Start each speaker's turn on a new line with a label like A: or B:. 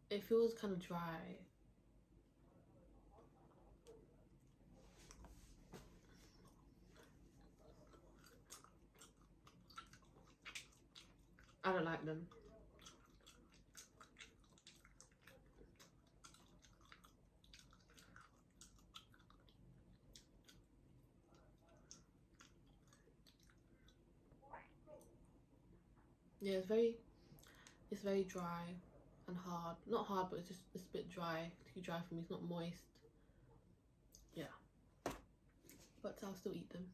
A: it feels kind of dry. I don't like them. Yeah, it's very dry and hard. Not hard, but it's a bit dry. Too dry for me. It's not moist. Yeah, but I'll still eat them.